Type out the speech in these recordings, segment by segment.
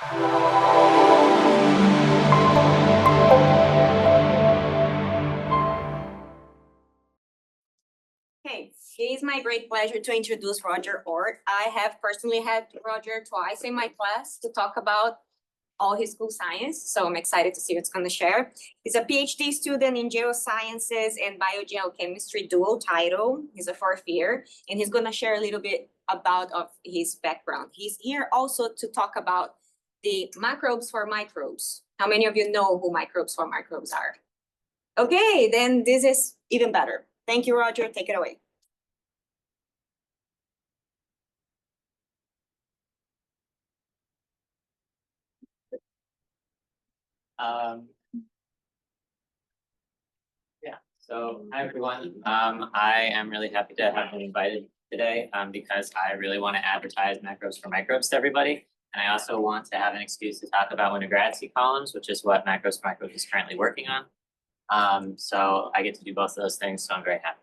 Okay, it is my great pleasure to introduce Roger Ort. I have personally had Roger twice in my class to talk about all his cool science, so I'm excited to see what's going to share. He's a PhD student in geosciences and biogeochemistry dual title. He's a fourth year, and he's going to share a little bit about of his background. He's here also to talk about the macrobes for microbes. How many of you know who microbes for microbes are? Okay, then this is even better. Thank you, Roger. Take it away. Yeah, so hi everyone. I am really happy to have been invited today because I really want to advertise macros for microbes to everybody. And I also want to have an excuse to talk about Winogradsky columns, which is what macros for microbes is currently working on. So I get to do both of those things, so I'm very happy.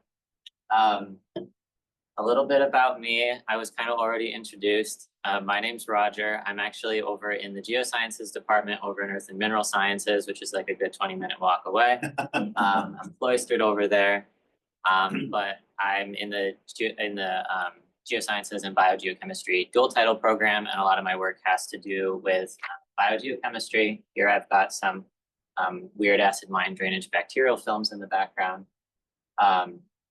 A little bit about me. I was kind of already introduced. My name's Roger. I'm actually over in the geosciences department over in Earth and Mineral Sciences, which is like a good 20-minute walk away. I'm cloistered over there, but I'm in the geosciences and biogeochemistry dual title program, and a lot of my work has to do with biogeochemistry. Here I've got some weird acid mine drainage bacterial films in the background.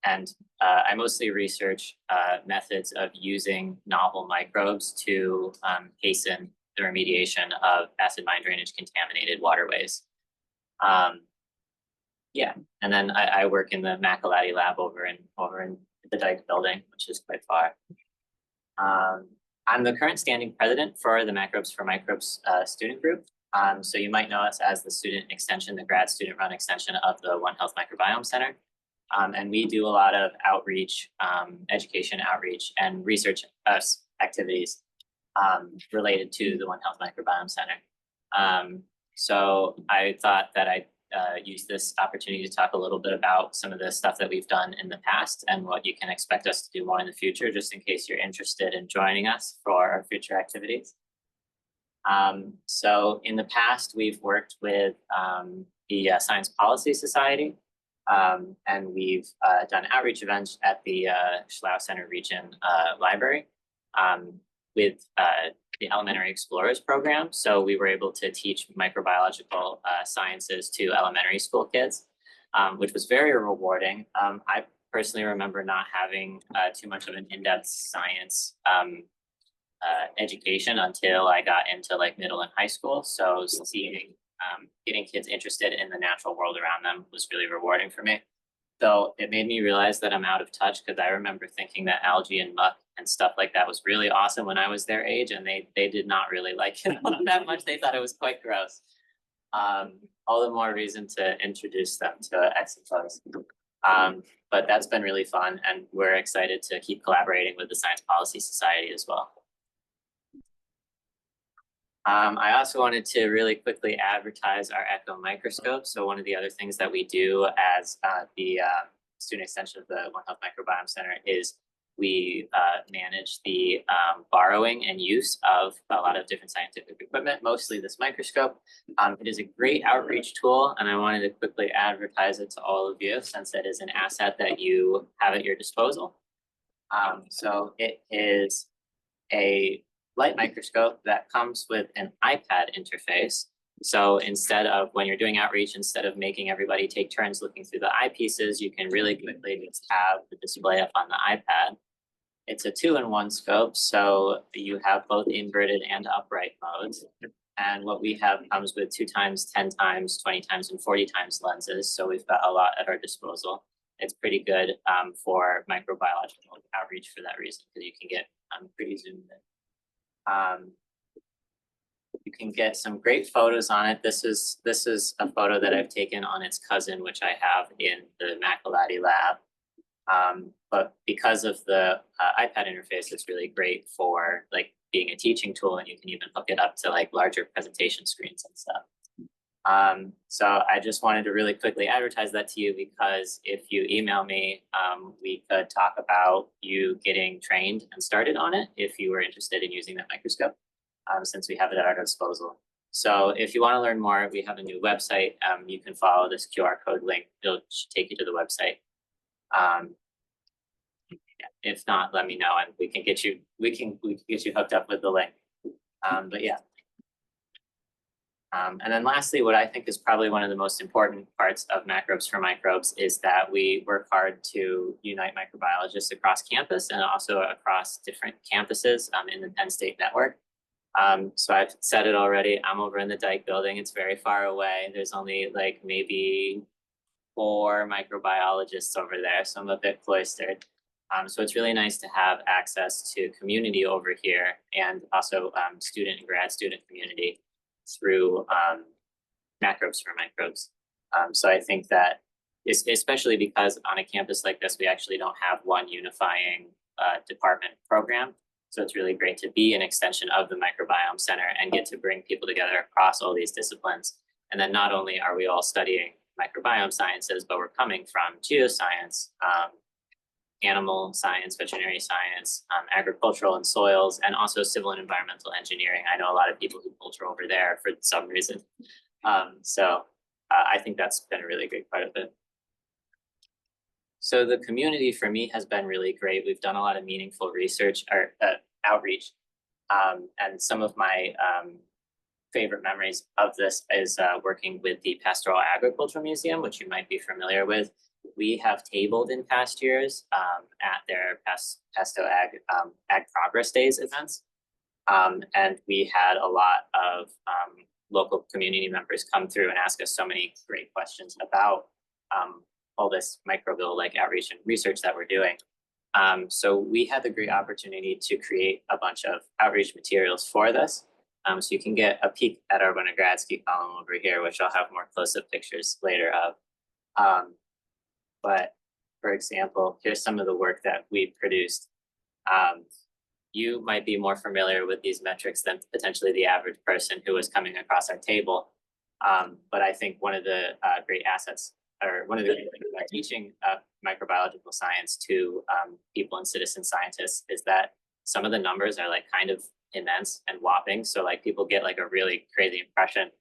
And I mostly research methods of using novel microbes to hasten the remediation of acid mine drainage contaminated waterways. Yeah, and then I work in the Macalati lab over in the Dyke building, which is quite far. I'm the current standing president for the Macrobes for Microbes student group. So you might know us as the student extension, the grad student run extension of the One Health Microbiome Center. And we do a lot of outreach, education outreach, and research activities related to the One Health Microbiome Center. So I thought that I'd use this opportunity to talk a little bit about some of the stuff that we've done in the past and what you can expect us to do more in the future, just in case you're interested in joining us for our future activities. So in the past, we've worked with the Science Policy Society. And we've done outreach events at the Schlauer Center Region Library with the Elementary Explorers program. So we were able to teach microbiological sciences to elementary school kids, which was very rewarding. I personally remember not having too much of an in-depth science education until I got into like middle and high school. So seeing getting kids interested in the natural world around them was really rewarding for me. So it made me realize that I'm out of touch, because I remember thinking that algae and muck and stuff like that was really awesome when I was their age, and they did not really like it that much. They thought it was quite gross. All the more reason to introduce them to exoplasts. But that's been really fun, and we're excited to keep collaborating with the Science Policy Society as well. I also wanted to really quickly advertise our Echo microscope. So one of the other things that we do as the student extension of the One Health Microbiome Center is we manage the borrowing and use of a lot of different scientific equipment, mostly this microscope. It is a great outreach tool, and I wanted to quickly advertise it to all of you since it is an asset that you have at your disposal. So it is a light microscope that comes with an iPad interface. So instead of, when you're doing outreach, instead of making everybody take turns looking through the eyepieces, you can really quickly just have the display up on the iPad. It's a 2-in-1 scope, so you have both inverted and upright modes. And what we have comes with 2x, 10x, 20x, and 40x lenses. So we've got a lot at our disposal. It's pretty good for microbiological outreach for that reason, because you can get pretty zoomed in. You can get some great photos on it. This is a photo that I've taken on its cousin, which I have in the Macalati lab. But because of the iPad interface, it's really great for like being a teaching tool, and you can even hook it up to like larger presentation screens and stuff. So I just wanted to really quickly advertise that to you, because if you email me, we could talk about you getting trained and started on it if you were interested in using that microscope. since we have it at our disposal. So if you want to learn more, we have a new website. You can follow this QR code link. It'll take you to the website. If not, let me know and we can get you hooked up with the link. But yeah. And then lastly, what I think is probably one of the most important parts of Macrobes for Microbes is that we work hard to unite microbiologists across campus and also across different campuses in the Penn State network. So I've said it already, I'm over in the Dyke building. It's very far away. There's only like maybe 4 microbiologists over there, so I'm a bit cloistered. So it's really nice to have access to community over here and also student and grad student community through Macrobes for Microbes. So I think that especially because on a campus like this, we actually don't have one unifying department program. So it's really great to be an extension of the Microbiome Center and get to bring people together across all these disciplines. And then not only are we all studying microbiome sciences, but we're coming from geoscience, animal science, veterinary science, agricultural and soils, and also civil and environmental engineering. I know a lot of people who filter over there for some reason. So I think that's been a really great part of it. So the community for me has been really great. We've done a lot of meaningful research or outreach. And some of my favorite memories of this is working with the Pastoral Agricultural Museum, which you might be familiar with. We have tabled in past years at their Pasto Ag Progress Days events. And we had a lot of local community members come through and ask us so many great questions about all this microbial outreach and research that we're doing. So we had the great opportunity to create a bunch of outreach materials for this. So you can get a peek at our Winogradsky column over here, which I'll have more close-up pictures later of. But for example, here's some of the work that we produced. You might be more familiar with these metrics than potentially the average person who is coming across our table. But I think one of the great assets, or one of the things about teaching microbiological science to people and citizen scientists is that some of the numbers are kind of immense and whopping. So people get a really crazy impression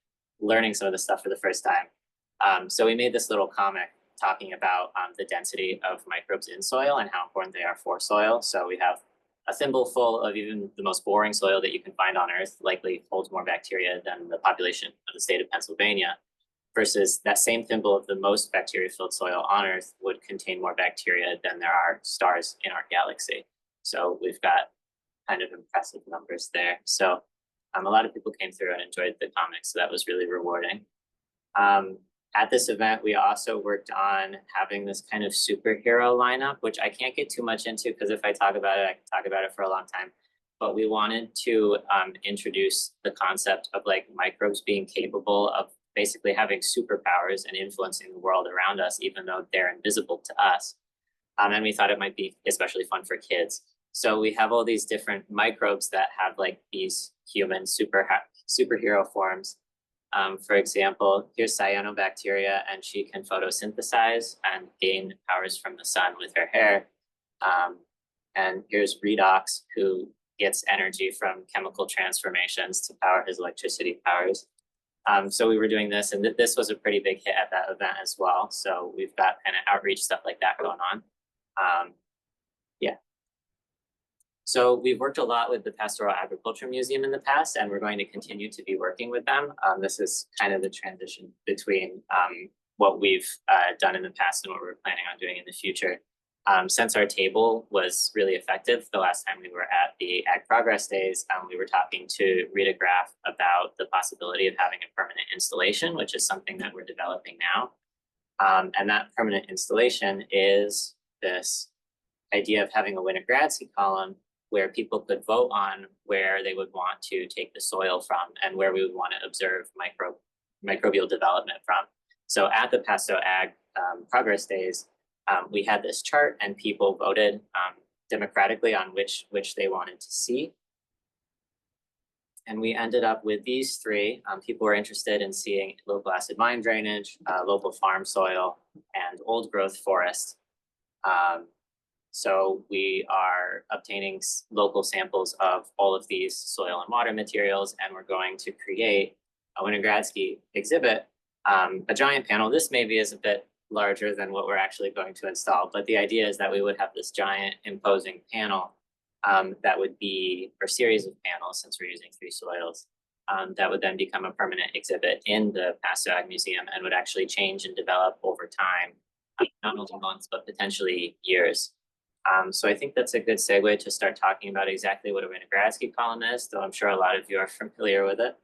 learning some of the stuff for the first time. So we made this little comic talking about the density of microbes in soil and how important they are for soil. So we have a thimble full of even the most boring soil that you can find on Earth likely holds more bacteria than the population of the state of Pennsylvania, versus that same thimble of the most bacteria-filled soil on Earth would contain more bacteria than there are stars in our galaxy. So we've got kind of impressive numbers there. So a lot of people came through and enjoyed the comics, so that was really rewarding. At this event, we also worked on having this kind of superhero lineup, which I can't get too much into because if I talk about it, I can talk about it for a long time. But we wanted to introduce the concept of microbes being capable of basically having superpowers and influencing the world around us, even though they're invisible to us. And we thought it might be especially fun for kids. So we have all these different microbes that have these human superhero forms. For example, here's cyanobacteria, and she can photosynthesize and gain powers from the sun with her hair. And here's Redox, who gets energy from chemical transformations to power his electricity powers. So we were doing this, and this was a pretty big hit at that event as well. So we've got kind of outreach stuff like that going on. Yeah. So we've worked a lot with the Pastoral Agriculture Museum in the past, and we're going to continue to be working with them. This is kind of the transition between what we've done in the past and what we're planning on doing in the future. Since our table was really effective the last time we were at the Ag Progress Days, we were talking to Rita Graff about the possibility of having a permanent installation, which is something that we're developing now. And that permanent installation is this idea of having a Winogradsky column where people could vote on where they would want to take the soil from and where we would want to observe microbial development from. So at the Pasto Ag Progress Days, we had this chart and people voted democratically on which they wanted to see. And we ended up with these three. People were interested in seeing local acid mine drainage, local farm soil, and old growth forest. So we are obtaining local samples of all of these soil and water materials, and we're going to create a Winogradsky exhibit, a giant panel. This maybe is a bit larger than what we're actually going to install, but the idea is that we would have this giant imposing panel that would be, or series of panels, since we're using 3 soils, that would then become a permanent exhibit in the Pasteurag Museum and would actually change and develop over time, not only months, but potentially years. So I think that's a good segue to start talking about exactly what a Winogradsky column is, though I'm sure a lot of you are familiar with it.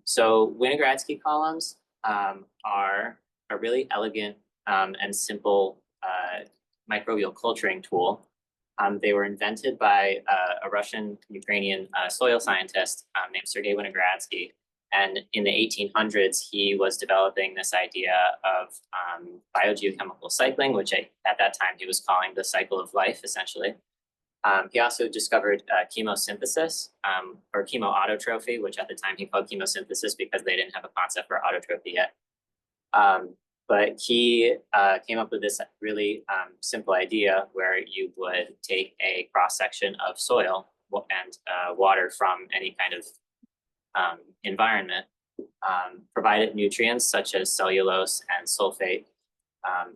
So Winogradsky columns are a really elegant and simple microbial culturing tool. They were invented by a Russian-Ukrainian soil scientist named Sergei Winogradsky. And in the 1800s, he was developing this idea of biogeochemical cycling, which at that time he was calling the cycle of life, essentially. He also discovered chemosynthesis or chemoautotrophy, which at the time he called chemosynthesis because they didn't have a concept for autotrophy yet. But he came up with this really simple idea where you would take a cross-section of soil and water from any kind of environment, provide it nutrients such as cellulose and sulfate,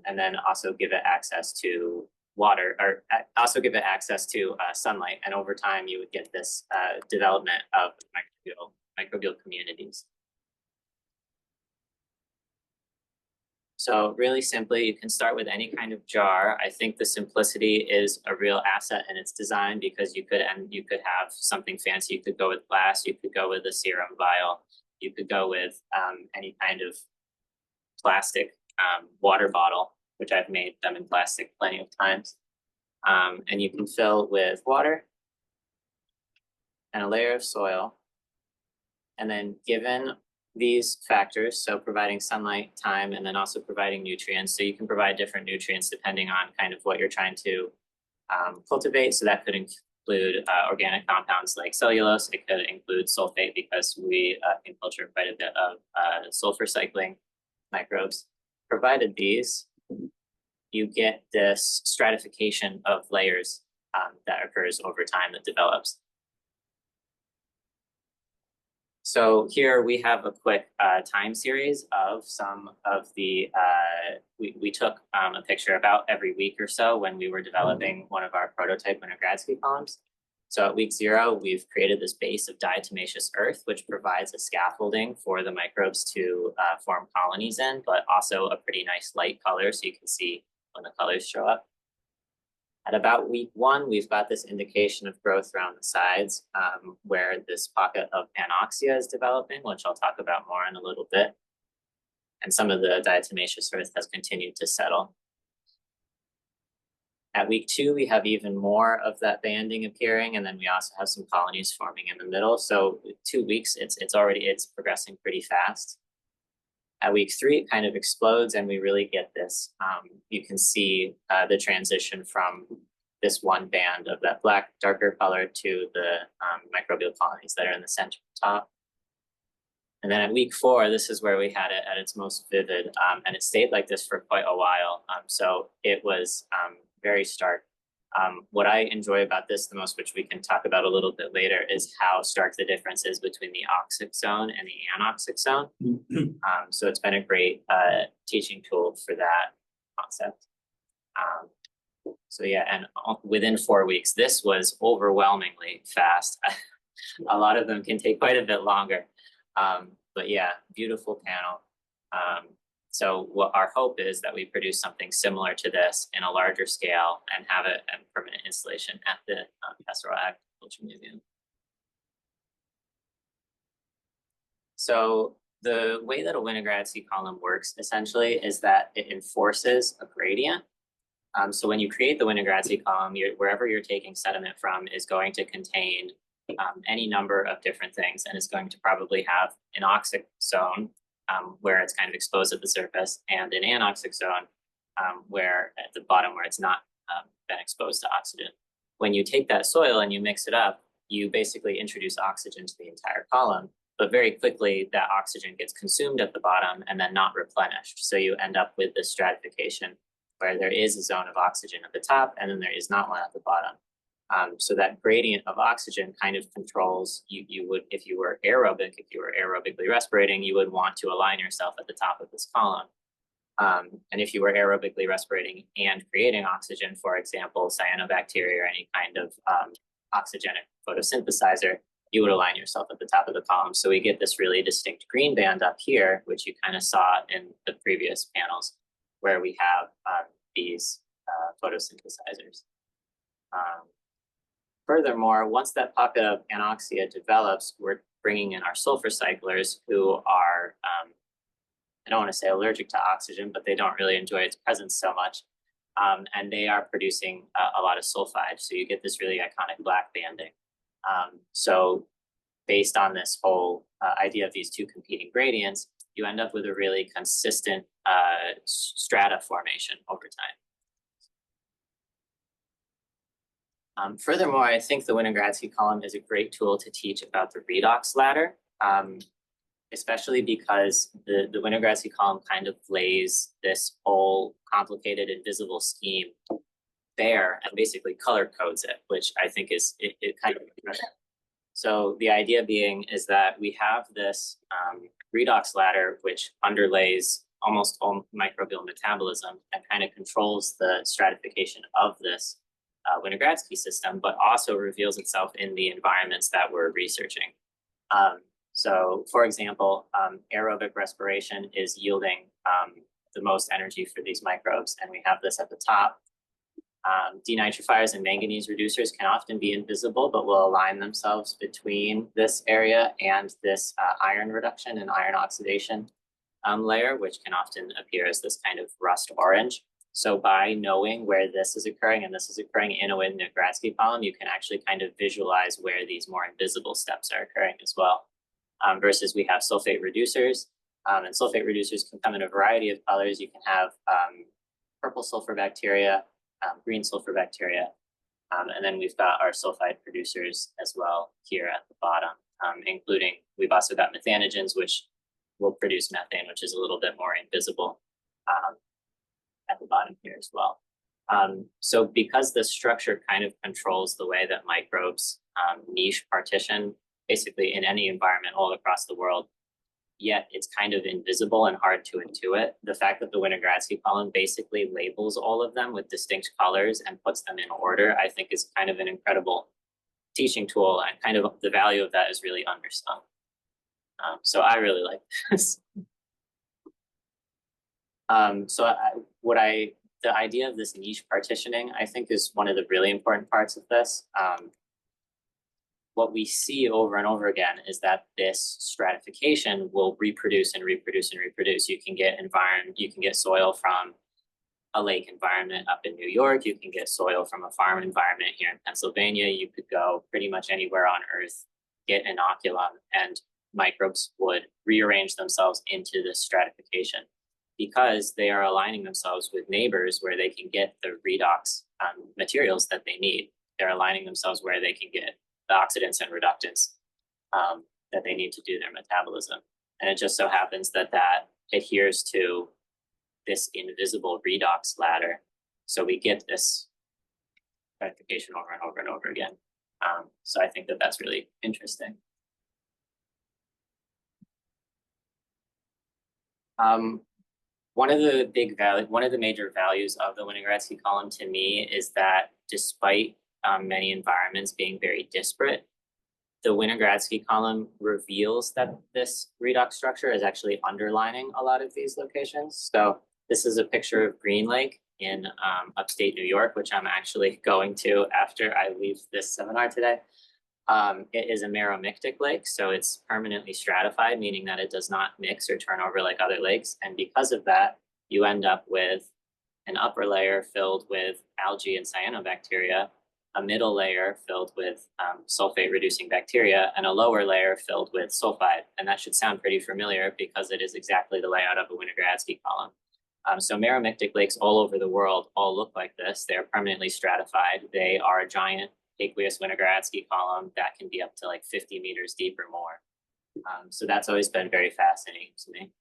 and then also give it access to water, or also give it access to sunlight. And over time, you would get this development of microbial communities. So really simply, you can start with any kind of jar. I think the simplicity is a real asset in its design because you could have something fancy. You could go with glass, you could go with a serum vial, you could go with any kind of plastic water bottle, which I've made them in plastic plenty of times. And you can fill with water and a layer of soil. And then given these factors, so providing sunlight, time, and then also providing nutrients. So you can provide different nutrients depending on kind of what you're trying to cultivate. So that could include organic compounds like cellulose. It could include sulfate because we can culture quite a bit of sulfur cycling microbes. Provided these, you get this stratification of layers that occurs over time that develops. So here we have a quick time series of some of the, we took a picture about every week or so when we were developing one of our prototype Winogradsky columns. So at week 0, we've created this base of diatomaceous earth, which provides a scaffolding for the microbes to form colonies in, but also a pretty nice light color so you can see when the colors show up. At about week 1, we've got this indication of growth around the sides where this pocket of anoxia is developing, which I'll talk about more in a little bit. And some of the diatomaceous earth has continued to settle. At week 2, we have even more of that banding appearing, and then we also have some colonies forming in the middle. So 2 weeks, it's progressing pretty fast. At week 3, it kind of explodes and we really get this. You can see the transition from this one band of that black, darker color to the microbial colonies that are in the center top. And then at week 4, this is where we had it at its most vivid, and it stayed like this for quite a while. So it was very stark. What I enjoy about this the most, which we can talk about a little bit later, is how stark the difference is between the oxic zone and the anoxic zone. So it's been a great teaching tool for that concept. So yeah, and within 4 weeks, this was overwhelmingly fast. A lot of them can take quite a bit longer. But yeah, beautiful panel. So what our hope is that we produce something similar to this in a larger scale and have it in permanent installation at the Pastoral Agriculture Museum. So the way that a Winogradsky column works essentially is that it enforces a gradient. So when you create the Winogradsky column, wherever you're taking sediment from is going to contain any number of different things, and it's going to probably have an oxic zone where it's kind of exposed at the surface, and an anoxic zone where at the bottom where it's not been exposed to oxygen. When you take that soil and you mix it up, you basically introduce oxygen to the entire column, but very quickly that oxygen gets consumed at the bottom and then not replenished. So you end up with this stratification where there is a zone of oxygen at the top and then there is not one at the bottom. So that gradient of oxygen kind of controls, you would, if you were aerobic, if you were aerobically respirating, you would want to align yourself at the top of this column. And if you were aerobically respirating and creating oxygen, for example, cyanobacteria or any kind of oxygenic photosynthesizer, you would align yourself at the top of the column. So we get this really distinct green band up here, which you kind of saw in the previous panels, where we have these photosynthesizers. Furthermore, once that pocket of anoxia develops, we're bringing in our sulfur cyclers who are, I don't want to say allergic to oxygen, but they don't really enjoy its presence so much. And they are producing a lot of sulfide. So you get this really iconic black banding. So based on this whole idea of these two competing gradients, you end up with a really consistent strata formation over time. Furthermore, I think the Winogradsky column is a great tool to teach about the redox ladder, especially because the Winogradsky column kind of lays this whole complicated invisible scheme bare and basically color codes it, which I think is it kind of interesting. So the idea being is that we have this redox ladder which underlays almost all microbial metabolism and kind of controls the stratification of this Winogradsky system, but also reveals itself in the environments that we're researching. So, for example, aerobic respiration is yielding the most energy for these microbes, and we have this at the top. Denitrifiers and manganese reducers can often be invisible, but will align themselves between this area and this iron reduction and iron oxidation layer, which can often appear as this kind of rust orange. So by knowing where this is occurring and this is occurring in a Winogradsky column, you can actually kind of visualize where these more invisible steps are occurring as well. Versus we have sulfate reducers, and sulfate reducers can come in a variety of colors. You can have purple sulfur bacteria, green sulfur bacteria, and then we've got our sulfide producers as well here at the bottom, including, we've also got methanogens, which will produce methane, which is a little bit more invisible at the bottom here as well. So because the structure kind of controls the way that microbes niche partition, basically in any environment all across the world, yet it's kind of invisible and hard to intuit. The fact that the Winogradsky column basically labels all of them with distinct colors and puts them in order, I think is kind of an incredible teaching tool, and kind of the value of that is really undersung. So I really like this. The idea of this niche partitioning, I think, is one of the really important parts of this. What we see over and over again is that this stratification will reproduce and reproduce and reproduce. You can get soil from a lake environment up in New York. You can get soil from a farm environment here in Pennsylvania. You could go pretty much anywhere on Earth, get inoculum, and microbes would rearrange themselves into this stratification because they are aligning themselves with neighbors where they can get the redox materials that they need. They're aligning themselves where they can get the oxidants and reductants that they need to do their metabolism. And it just so happens that that adheres to this invisible redox ladder. So we get this stratification over and over and over again. So I think that that's really interesting. One of the major values of the Winogradsky column to me is that despite many environments being very disparate, the Winogradsky column reveals that this redox structure is actually underlining a lot of these locations. So this is a picture of Green Lake in upstate New York, which I'm actually going to after I leave this seminar today. It is a meromictic lake, so it's permanently stratified, meaning that it does not mix or turn over like other lakes. And because of that, you end up with an upper layer filled with algae and cyanobacteria, a middle layer filled with sulfate-reducing bacteria, and a lower layer filled with sulfide. And that should sound pretty familiar because it is exactly the layout of a Winogradsky column. So meromictic lakes all over the world all look like this. They're permanently stratified. They are a giant aqueous Winogradsky column that can be up to like 50 meters deep or more. So that's always been very fascinating to me.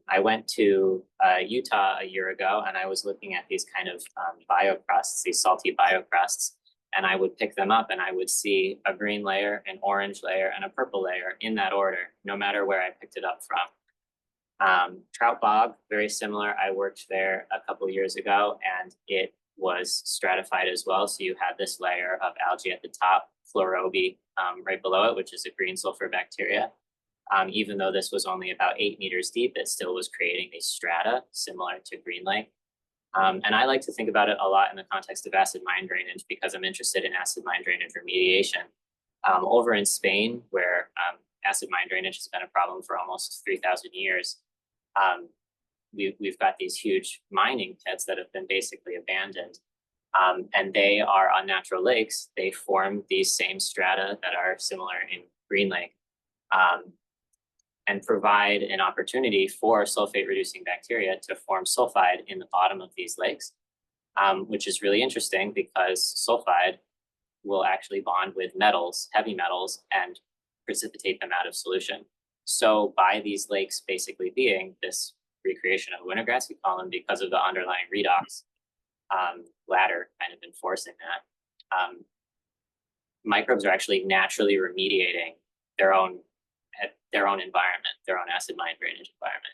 I went to Utah a year ago, and I was looking at these kind of biocrusts, these salty biocrusts, and I would pick them up and I would see a green layer, an orange layer, and a purple layer in that order, no matter where I picked it up from. Trout Bog, very similar. I worked there a couple of years ago, and it was stratified as well. So you had this layer of algae at the top, Fluorobi right below it, which is a green sulfur bacteria. Even though this was only about 8 meters deep, it still was creating these strata similar to Green Lake. And I like to think about it a lot in the context of acid mine drainage because I'm interested in acid mine drainage remediation. Over in Spain, where acid mine drainage has been a problem for almost 3,000 years, we've got these huge mining pits that have been basically abandoned. And they are on natural lakes. They form these same strata that are similar in Green Lake. And provide an opportunity for sulfate reducing bacteria to form sulfide in the bottom of these lakes, which is really interesting because sulfide will actually bond with metals, heavy metals, and precipitate them out of solution. So by these lakes basically being this recreation of Winogradsky column because of the underlying redox ladder kind of enforcing that, microbes are actually naturally remediating their own environment, their own acid mine drainage environment.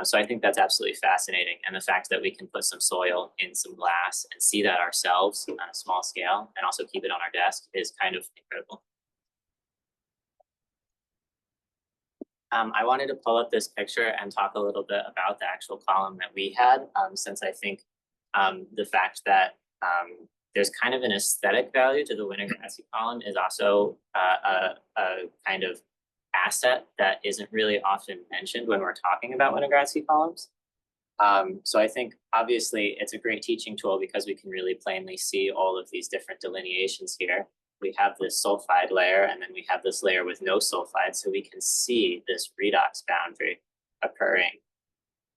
So I think that's absolutely fascinating. And the fact that we can put some soil in some glass and see that ourselves on a small scale and also keep it on our desk is kind of incredible. I wanted to pull up this picture and talk a little bit about the actual column that we had, since I think the fact that there's kind of an aesthetic value to the Winogradsky column is also a kind of asset that isn't really often mentioned when we're talking about Winogradsky columns. So I think obviously it's a great teaching tool because we can really plainly see all of these different delineations here. We have this sulfide layer, and then we have this layer with no sulfide, so we can see this redox boundary occurring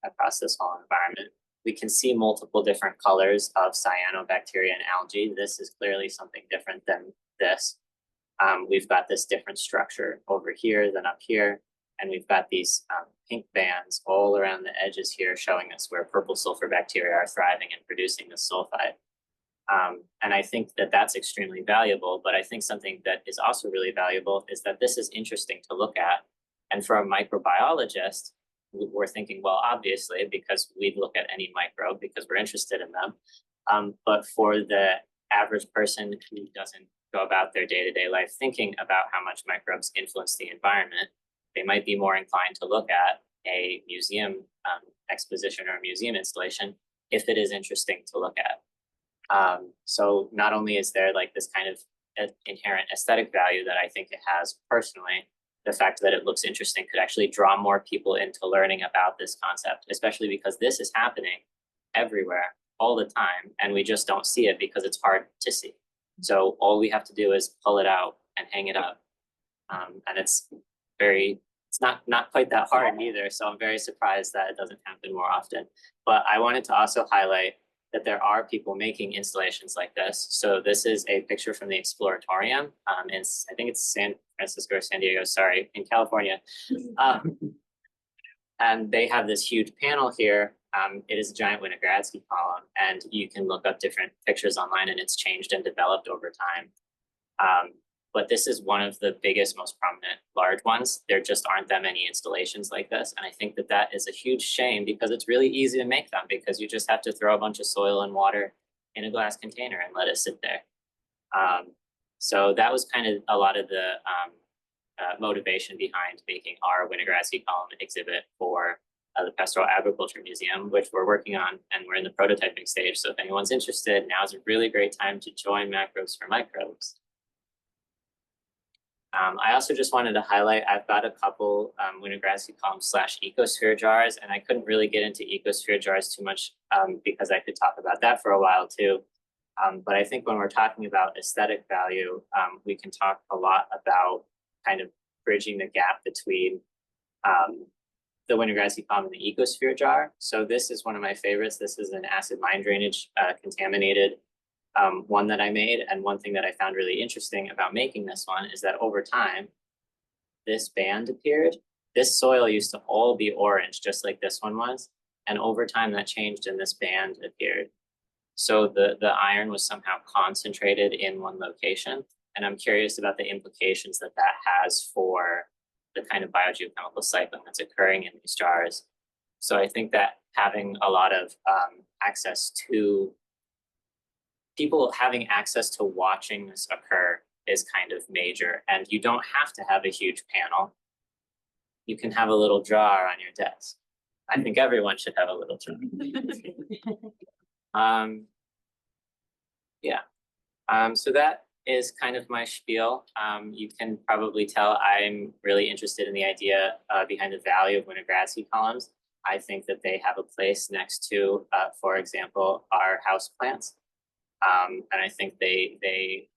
across this whole environment. We can see multiple different colors of cyanobacteria and algae. This is clearly something different than this. We've got this different structure over here than up here, and we've got these pink bands all around the edges here showing us where purple sulfur bacteria are thriving and producing this sulfide. And I think that that's extremely valuable, but I think something that is also really valuable is that this is interesting to look at. And for a microbiologist, we're thinking, well, obviously, because we'd look at any microbe because we're interested in them. But for the average person who doesn't go about their day-to-day life thinking about how much microbes influence the environment, they might be more inclined to look at a museum exposition or a museum installation if it is interesting to look at. So not only is there like this kind of inherent aesthetic value that I think it has personally, the fact that it looks interesting could actually draw more people into learning about this concept, especially because this is happening everywhere all the time, and we just don't see it because it's hard to see. So all we have to do is pull it out and hang it up. And it's not quite that hard either. So I'm very surprised that it doesn't happen more often. But I wanted to also highlight that there are people making installations like this. So this is a picture from the Exploratorium. I think it's San Francisco or San Diego, sorry, in California. And they have this huge panel here. It is a giant Winogradsky column, and you can look up different pictures online, and it's changed and developed over time. But this is one of the biggest, most prominent large ones. There just aren't that many installations like this. And I think that that is a huge shame because it's really easy to make them because you just have to throw a bunch of soil and water in a glass container and let it sit there. So that was kind of a lot of the motivation behind making our Winogradsky column exhibit for the Pastoral Agriculture Museum, which we're working on, and we're in the prototyping stage. So if anyone's interested, now is a really great time to join Macrobes for Microbes. I also just wanted to highlight, I've got a couple Winogradsky column / ecosphere jars, and I couldn't really get into ecosphere jars too much because I could talk about that for a while too. But I think when we're talking about aesthetic value, we can talk a lot about kind of bridging the gap between the Winogradsky column and the ecosphere jar. So this is one of my favorites. This is an acid mine drainage contaminated one that I made. And one thing that I found really interesting about making this one is that over time, this band appeared, this soil used to all be orange, just like this one was. And over time that changed and this band appeared. So the iron was somehow concentrated in one location. And I'm curious about the implications that that has for the kind of biogeochemical cycling that's occurring in these jars. So I think that having a lot of access to people having access to watching this occur is kind of major. And you don't have to have a huge panel. You can have a little jar on your desk. I think everyone should have a little jar. So that is kind of my spiel. You can probably tell I'm really interested in the idea behind the value of Winogradsky columns. I think that they have a place next to, for example, our house plants. And I think they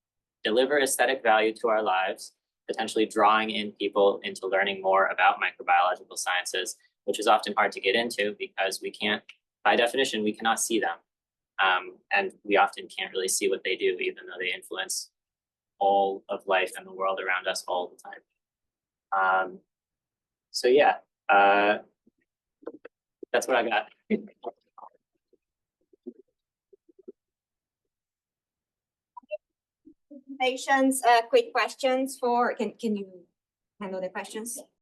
deliver aesthetic value to our lives, potentially drawing in people into learning more about microbiological sciences, which is often hard to get into because we can't, by definition, we cannot see them. And we often can't really see what they do, even though they influence all of life and the world around us all the time. So yeah, that's what I got. Patients, quick questions for, can you handle the questions?